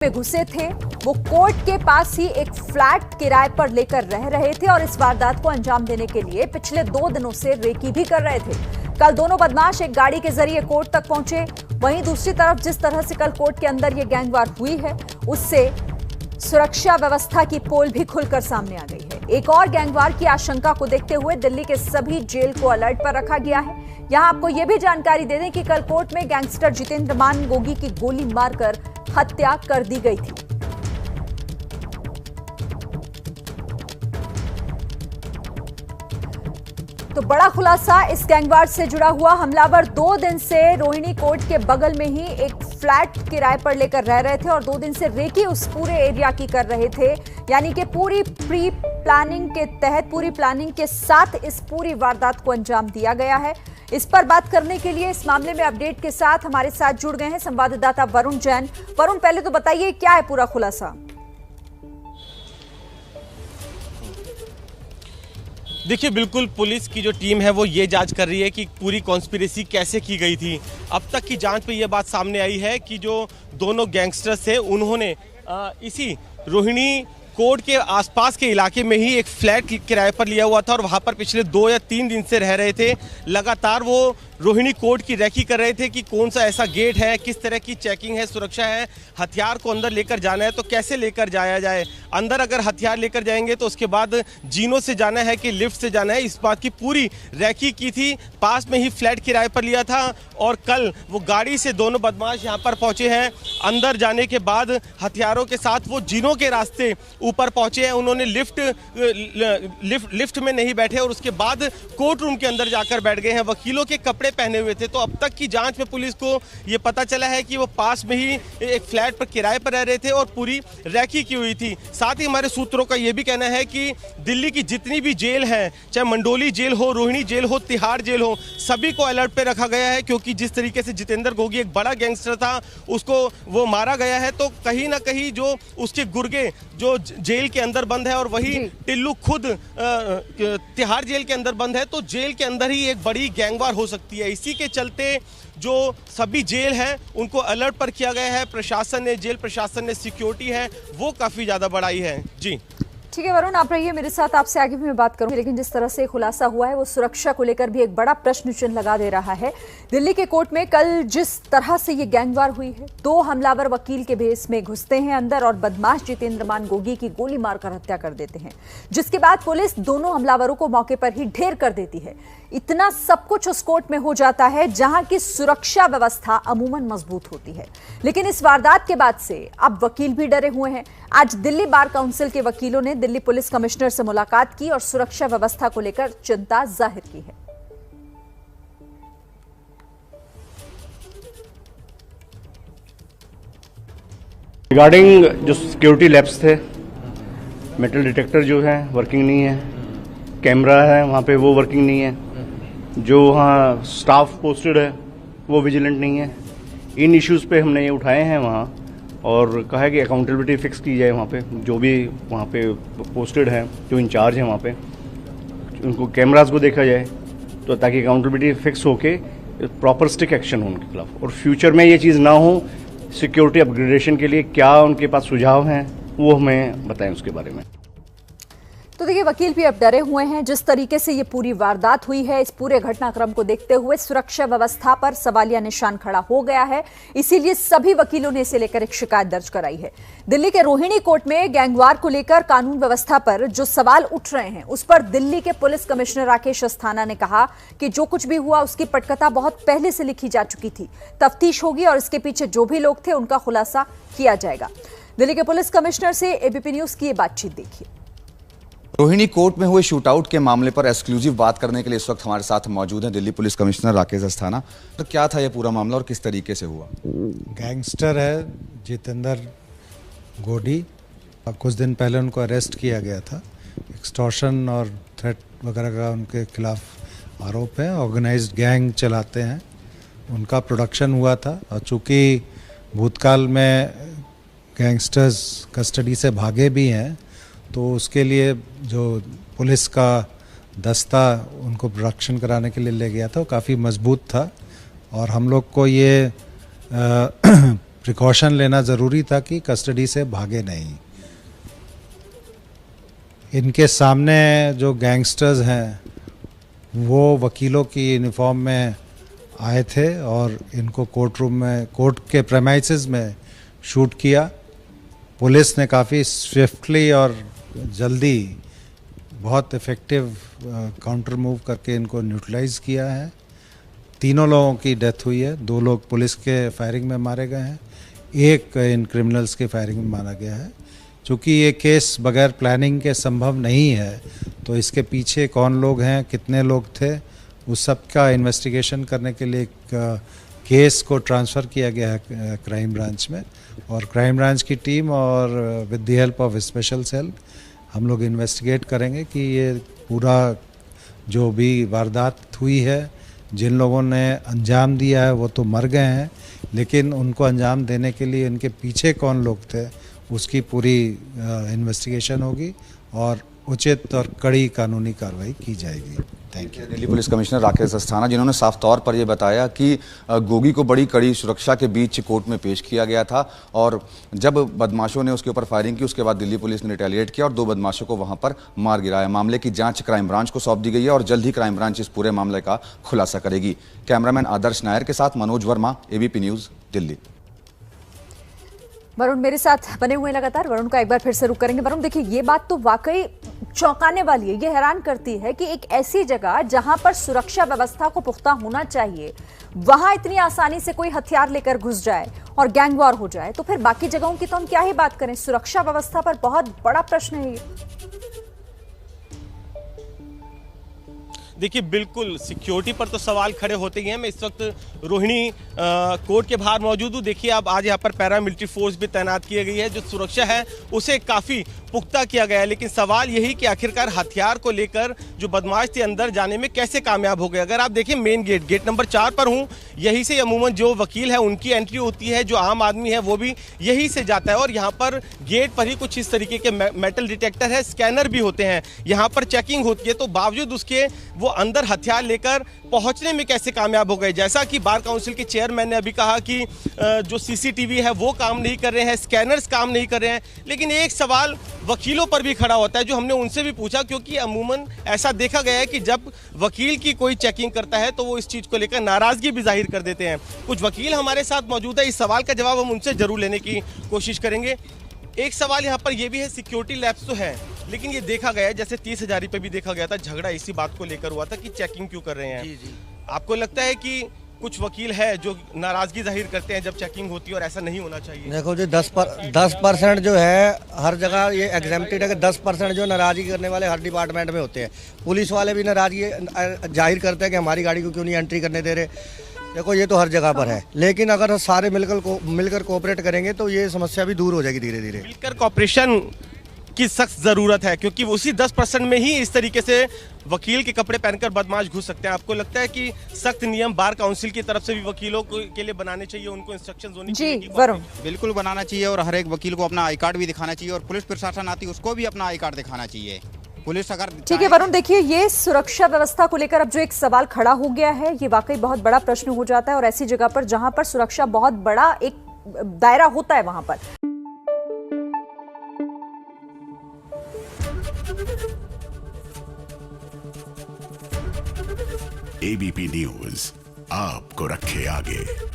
में घुसे थे। वो कोर्ट के पास ही एक फ्लैट किराए पर लेकर रह रहे थे और इस वारदात को अंजाम देने के लिए पिछले 2 दिनों से रेकी भी कर रहे थे। कल दोनों बदमाश एक गाड़ी के जरिए कोर्ट तक पहुंचे। वहीं दूसरी तरफ जिस तरह से कल कोर्ट के अंदर ये गैंगवार हुई है, उससे सुरक्षा व्यवस्था की पोल भी खुलकर सामने आ गई है। एक और गैंगवार की आशंका को देखते हुए दिल्ली के सभी जेल को अलर्ट पर रखा गया है। यहां आपको यह भी जानकारी दे दें कि कल कोर्ट में गैंगस्टर जितेंद्र मान गोगी की गोली मारकर हत्या कर दी गई थी। तो बड़ा खुलासा इस गैंगवार से जुड़ा हुआ। हमलावर 2 दिन से रोहिणी कोर्ट के बगल में ही एक फ्लैट किराए पर लेकर रह रहे थे और 2 दिन से रेकी उस पूरे एरिया की कर रहे थे। यानी कि पूरी प्री प्लानिंग के तहत, पूरी प्लानिंग के साथ इस पूरी वारदात को अंजाम दिया गया है। इस पर बात करने के लिए इस मामले में अपडेट के साथ हमारे साथ जुड़ गए हैं संवाददाता वरुण जैन। वरुण, पहले तो बताइए क्या है पूरा खुलासा? देखिए, बिल्कुल पुलिस की जो टीम है वो ये जांच कर रही है कि पूरी कॉन्स्पिरेसी कैसे की गई थी। अब तक की जांच में ये बात सामने आई है कि जो दोनों गैंगस्टर्स थे उन्होंने इसी रोहिणी कोर्ट के आसपास के इलाके में ही एक फ्लैट किराए पर लिया हुआ था और वहां पर पिछले 2 या 3 दिन से रह रहे थे। लगातार वो रोहिणी कोर्ट की रेकी कर रहे थे कि कौन सा ऐसा गेट है, किस तरह की चेकिंग है, सुरक्षा है, हथियार को अंदर लेकर जाना है तो कैसे लेकर जाया जाए। अंदर अगर हथियार लेकर जाएंगे तो उसके बाद जीनों से जाना है कि लिफ्ट से जाना है, इस बात की पूरी रेकी की थी। पास में ही फ्लैट किराए पर लिया था और कल वो गाड़ी से दोनों बदमाश यहाँ पर पहुंचे हैं। अंदर जाने के बाद हथियारों के साथ वो जीनों के रास्ते ऊपर पहुंचे हैं। उन्होंने लिफ्ट में नहीं बैठे और उसके बाद कोर्ट रूम के अंदर जाकर बैठ गए हैं। वकीलों के कपड़े पहने हुए थे। तो अब तक की जांच में पुलिस को ये पता चला है कि वो पास में ही एक फ्लैट पर किराए पर रह रहे थे और पूरी रेकी की हुई थी। साथ ही हमारे सूत्रों का ये भी कहना है कि दिल्ली की जितनी भी जेल है, चाहे मंडोली जेल हो, रोहिणी जेल हो, तिहाड़ जेल हो, सभी को अलर्ट पे रखा गया है। क्योंकि जिस तरीके से जितेंद्र गोगी एक बड़ा गैंगस्टर था, उसको वो मारा गया है, तो कहीं ना कहीं जो उसके गुर्गे जो जेल के अंदर बंद है और वही टिल्लू खुद तिहाड़ जेल के अंदर बंद है, तो जेल के अंदर ही एक बड़ी गैंगवार हो सकती है। इसी के चलते जो सभी जेल हैं उनको अलर्ट पर किया गया है। प्रशासन ने, जेल प्रशासन ने सिक्योरिटी है वो काफी ज्यादा बढ़ाई है। जी ठीक है वरुण, आप रहिए मेरे साथ, आपसे आगे भी मैं बात करूंगी। लेकिन जिस तरह से खुलासा हुआ है वो सुरक्षा को लेकर भी एक बड़ा प्रश्न चिन्ह लगा दे रहा है। दिल्ली के कोर्ट में कल जिस तरह से ये गैंगवार हुई है, 2 हमलावर वकील के भेस में घुसते हैं अंदर और बदमाश जितेंद्र मान गोगी की गोली मारकर हत्या कर देते हैं, जिसके बाद पुलिस दोनों हमलावरों को मौके पर ही ढेर कर देती है। इतना सब कुछ उस कोर्ट में हो जाता है जहां की सुरक्षा व्यवस्था अमूमन मजबूत होती है। लेकिन इस वारदात के बाद से अब वकील भी डरे हुए हैं। आज दिल्ली बार काउंसिल के वकीलों ने दिल्ली पुलिस कमिश्नर से मुलाकात की और सुरक्षा व्यवस्था को लेकर चिंता जाहिर की है। रिगार्डिंग जो सिक्योरिटी लैब्स थे, मेटल डिटेक्टर जो है वर्किंग नहीं है, कैमरा है वहाँ पे वो वर्किंग नहीं है, जो वहाँ स्टाफ पोस्टेड है वो विजिलेंट नहीं है। इन इश्यूज़ पे हमने ये उठाए हैं वहाँ और कहा है कि अकाउंटेबिलिटी फिक्स की जाए। वहाँ पे जो भी वहाँ पे पोस्टेड हैं, जो इंचार्ज हैं वहाँ पे, उनको कैमरास को देखा जाए तो ताकि अकाउंटेबिलिटी फिक्स होके प्रॉपर स्टिक एक्शन हो उनके खिलाफ और फ्यूचर में ये चीज़ ना हो। सिक्योरिटी अपग्रेडेशन के लिए क्या उनके पास सुझाव हैं वो हमें बताएं उसके बारे में। तो देखिए, वकील भी अब डरे हुए हैं। जिस तरीके से ये पूरी वारदात हुई है, इस पूरे घटनाक्रम को देखते हुए सुरक्षा व्यवस्था पर सवालिया निशान खड़ा हो गया है। इसीलिए सभी वकीलों ने इसे लेकर एक शिकायत दर्ज कराई है। दिल्ली के रोहिणी कोर्ट में गैंगवार को लेकर कानून व्यवस्था पर जो सवाल उठ रहे हैं, उस पर दिल्ली के पुलिस कमिश्नर राकेश अस्थाना ने कहा कि जो कुछ भी हुआ उसकी पटकथा बहुत पहले से लिखी जा चुकी थी। तफ्तीश होगी और इसके पीछे जो भी लोग थे उनका खुलासा किया जाएगा। दिल्ली के पुलिस कमिश्नर से एबीपी न्यूज की ये बातचीत देखिए। रोहिणी कोर्ट में हुए शूटआउट के मामले पर एक्सक्लूसिव बात करने के लिए इस वक्त हमारे साथ मौजूद हैं दिल्ली पुलिस कमिश्नर राकेश अस्थाना। तो क्या था ये पूरा मामला और किस तरीके से हुआ? गैंगस्टर है जितेंद्र गोगी, कुछ दिन पहले उनको अरेस्ट किया गया था। एक्सटॉर्शन और थ्रेट वगैरह का उनके खिलाफ आरोप है। ऑर्गेनाइज्ड गैंग चलाते हैं, उनका प्रोडक्शन हुआ था। और चूँकि भूतकाल में गैंगस्टर्स कस्टडी से भागे भी हैं, तो उसके लिए जो पुलिस का दस्ता उनको प्रोडक्शन कराने के लिए ले गया था वो काफ़ी मजबूत था। और हम लोग को ये प्रिकॉशन लेना ज़रूरी था कि कस्टडी से भागे नहीं। इनके सामने जो गैंगस्टर्स हैं वो वकीलों की यूनिफॉर्म में आए थे और इनको कोर्ट के प्रेमाइसेस में शूट किया। पुलिस ने काफ़ी स्विफ्टली और जल्दी बहुत इफ़ेक्टिव काउंटर मूव करके इनको न्यूट्रलाइज किया है। 3 लोगों की डेथ हुई है, 2 लोग पुलिस के फायरिंग में मारे गए हैं, 1 इन क्रिमिनल्स के फायरिंग में मारा गया है। चूँकि ये केस बगैर प्लानिंग के संभव नहीं है, तो इसके पीछे कौन लोग हैं, कितने लोग थे, उस सब का इन्वेस्टिगेशन करने के लिए एक केस को ट्रांसफ़र किया गया है क्राइम ब्रांच में, और क्राइम ब्रांच की टीम और with the help of special cell हम लोग इन्वेस्टिगेट करेंगे कि ये पूरा जो भी वारदात हुई है, जिन लोगों ने अंजाम दिया है वो तो मर गए हैं, लेकिन उनको अंजाम देने के लिए इनके पीछे कौन लोग थे उसकी पूरी इन्वेस्टिगेशन होगी और उचित और कड़ी कानूनी कार्रवाई की जाएगी। Thank you. Delhi police commissioner Rakesh Asthana, जिन्होंने साफ तौर पर यह बताया कि गोगी को बड़ी कड़ी सुरक्षा के बीच कोर्ट में पेश किया गया था और जब बदमाशों ने उसके ऊपर फायरिंग की उसके बाद दिल्ली पुलिस ने रिटेलिएट किया और 2 बदमाशों को वहां पर मार गिराया। मामले की जांच क्राइम ब्रांच को सौंप दी गई है और जल्द ही क्राइम ब्रांच इस पूरे मामले का खुलासा करेगी। कैमरामैन आदर्श नायर के साथ मनोज वर्मा, ABP न्यूज़, दिल्ली। वरुण मेरे साथ बने हुए लगातार, वरुण का एक बार फिर से रुक करेंगे। वरुण देखिए, ये बात तो वाकई चौंकाने वाली है, ये हैरान करती है कि एक ऐसी जगह जहां पर सुरक्षा व्यवस्था को पुख्ता होना चाहिए, वहां इतनी आसानी से कोई हथियार लेकर घुस जाए और गैंगवॉर हो जाए, तो फिर बाकी जगहों की तो हम क्या ही बात करें। सुरक्षा व्यवस्था पर बहुत बड़ा प्रश्न है ये। देखिए, बिल्कुल सिक्योरिटी पर तो सवाल खड़े होते ही हैं। मैं इस वक्त रोहिणी कोर्ट के बाहर मौजूद हूँ। देखिए, अब आज यहाँ पर पैरामिलिट्री फोर्स भी तैनात की गई है, जो सुरक्षा है उसे काफ़ी पुख्ता किया गया है। लेकिन सवाल यही कि आखिरकार हथियार को लेकर जो बदमाश थे अंदर जाने में कैसे कामयाब हो गए। अगर आप देखें मेन गेट नंबर 4 पर हूँ, यहीं से अमूमन जो वकील है उनकी एंट्री होती है, जो आम आदमी है वो भी यहीं से जाता है और यहाँ पर गेट पर ही कुछ इस तरीके के मेटल डिटेक्टर है, स्कैनर भी होते हैं, यहाँ पर चेकिंग होती है। तो बावजूद उसके वो अंदर हथियार लेकर पहुंचने में कैसे कामयाब हो गए। जैसा कि बार काउंसिल के चेयरमैन ने अभी कहा कि जो CCTV है वो काम नहीं कर रहे हैं, स्कैनर्स काम नहीं कर रहे हैं, लेकिन एक सवाल वकीलों पर भी खड़ा होता है जो हमने उनसे भी पूछा, क्योंकि अमूमन ऐसा देखा गया है कि जब वकील की कोई चेकिंग करता है तो वो इस चीज़ को लेकर नाराज़गी भी जाहिर कर देते हैं। कुछ वकील हमारे साथ मौजूद है, इस सवाल का जवाब हम उनसे जरूर लेने की कोशिश करेंगे। एक सवाल यहाँ पर यह भी है, सिक्योरिटी लैब्स तो है, लेकिन ये देखा गया है जैसे 30,000 पे भी देखा गया था, झगड़ा इसी बात को लेकर हुआ था कि चेकिंग क्यों कर रहे हैं। जी। आपको लगता है कि कुछ वकील है जो नाराजगी जाहिर करते हैं जब चेकिंग होती है और ऐसा नहीं होना चाहिए? देखो जी, 10% जो है हर जगह ये एग्जेम्प्टेड है कि 10% जो नाराजगी करने वाले हर डिपार्टमेंट में होते हैं। पुलिस वाले भी नाराजगी जाहिर करते हैं कि हमारी गाड़ी को क्यों नहीं एंट्री करने दे रहे। देखो, ये तो हर जगह पर है, लेकिन अगर सारे मिलकर कोऑपरेट करेंगे तो ये समस्या भी दूर हो जाएगी धीरे धीरे। मिलकर कोऑपरेशन की सख्त जरूरत है, क्योंकि उसी 10% में ही इस तरीके से वकील के कपड़े पहनकर बदमाश घुस सकते हैं। आपको लगता है कि सख्त नियम बार काउंसिल की तरफ से भी वकीलों के लिए बनाने चाहिए, उनको इंस्ट्रक्शंस होनी चाहिए? जी वरुण, बिल्कुल बनाना चाहिए और हर एक वकील को अपना आई कार्ड भी दिखाना चाहिए और पुलिस प्रशासन आती है उसको भी अपना आई कार्ड दिखाना चाहिए। पुलिस अगर ठीक है वरुण, देखिए ये सुरक्षा व्यवस्था को लेकर अब जो एक सवाल खड़ा हो गया है, ये वाकई बहुत बड़ा प्रश्न हो जाता है और ऐसी जगह पर जहां पर सुरक्षा बहुत बड़ा एक दायरा होता है वहां पर। ABP न्यूज आपको रखे आगे।